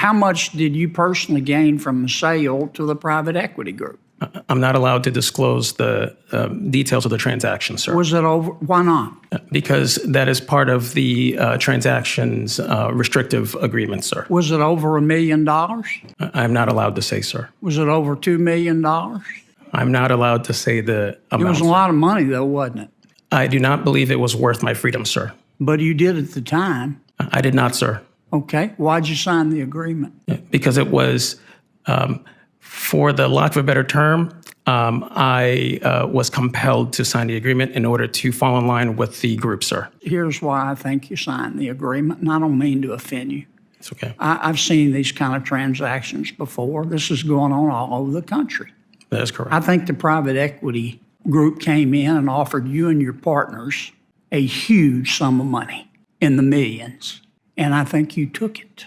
How much did you personally gain from the sale to the private equity group? I'm not allowed to disclose the details of the transaction, sir. Was it over? Why not? Because that is part of the transaction's restrictive agreement, sir. Was it over $1 million? I'm not allowed to say, sir. Was it over $2 million? I'm not allowed to say the amount. It was a lot of money, though, wasn't it? I do not believe it was worth my freedom, sir. But you did at the time. I did not, sir. Okay. Why'd you sign the agreement? Because it was, for the lack of a better term, I was compelled to sign the agreement in order to fall in line with the group, sir. Here's why I think you signed the agreement, and I don't mean to offend you. It's okay. I've seen these kind of transactions before. This is going on all over the country. That is correct. I think the private equity group came in and offered you and your partners a huge sum of money in the millions, and I think you took it.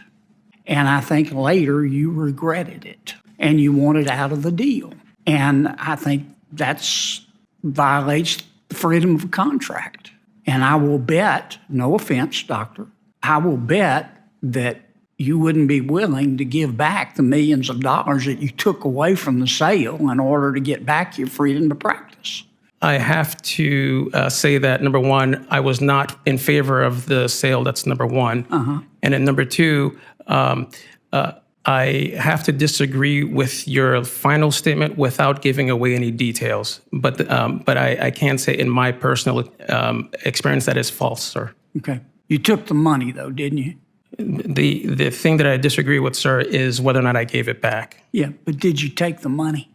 And I think later you regretted it, and you wanted out of the deal. And I think that's violates the freedom of contract. And I will bet, no offense, doctor, I will bet that you wouldn't be willing to give back the millions of dollars that you took away from the sale in order to get back your freedom to practice. I have to say that, number one, I was not in favor of the sale. That's number one. And then number two, I have to disagree with your final statement without giving away any details. But I can say in my personal experience that is false, sir. Okay. You took the money, though, didn't you? The thing that I disagree with, sir, is whether or not I gave it back. Yeah, but did you take the money?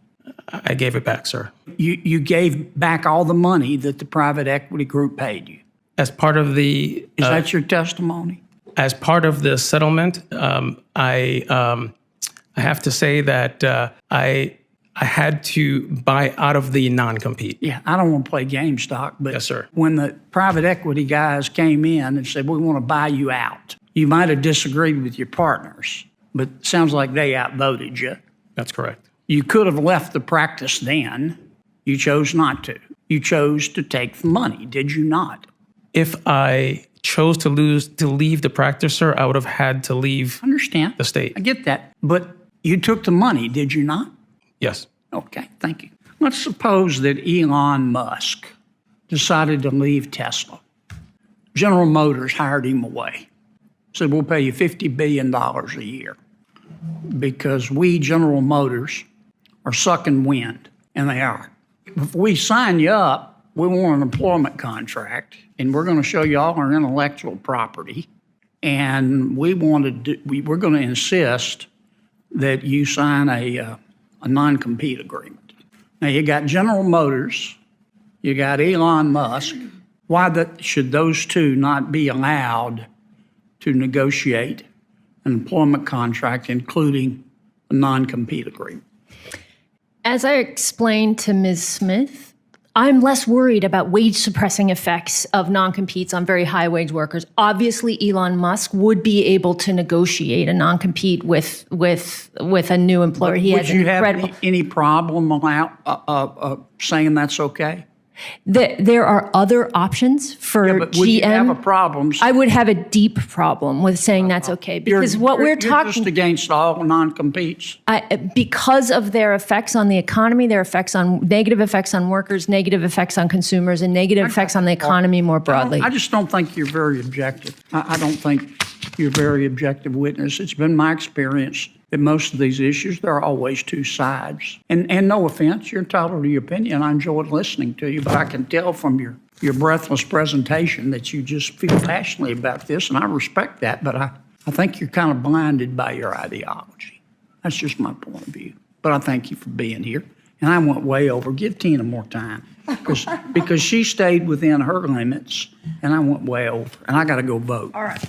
I gave it back, sir. You gave back all the money that the private equity group paid you. As part of the... Is that your testimony? As part of the settlement, I have to say that I had to buy out of the non-compete. Yeah, I don't want to play games, Doc, but yes, sir. When the private equity guys came in and said, we want to buy you out, you might have disagreed with your partners, but it sounds like they outvoted you. That's correct. You could have left the practice then. You chose not to. You chose to take the money, did you not? If I chose to leave the practice, sir, I would have had to leave the state. I get that. But you took the money, did you not? Yes. Okay, thank you. Let's suppose that Elon Musk decided to leave Tesla. General Motors hired him away. Said, we'll pay you $50 billion a year because we, General Motors, are sucking wind, and they are. If we sign you up, we want an employment contract, and we're going to show you all our intellectual property, and we're going to insist that you sign a non-compete agreement. Now, you got General Motors, you got Elon Musk. Why should those two not be allowed to negotiate an employment contract, including a non-compete agreement? As I explained to Ms. Smith, I'm less worried about wage-suppressing effects of non-competes on very high-wage workers. Obviously, Elon Musk would be able to negotiate a non-compete with a new employer. Would you have any problem saying that's okay? There are other options for but GM. Would you have a problem? I would have a deep problem with saying that's okay because we're talking just against all non-competes. Because of their effects on the economy, their effects on negative effects on workers, negative effects on consumers, and negative effects on the economy more broadly. I just don't think you're very objective. I don't think you're a very objective witness. It's been my experience that most of these issues, there are always two sides. And no offense, you're entitled to your opinion. I enjoyed listening to you, but I can tell from your breathless presentation that you just feel passionately about this, and I respect that, but I think you're kind of blinded by your ideology. That's just my point of view. But I thank you for being here. And I went way over. Give Tina more time. Because she stayed within her limits, and I went way over. And I got to go vote. All right.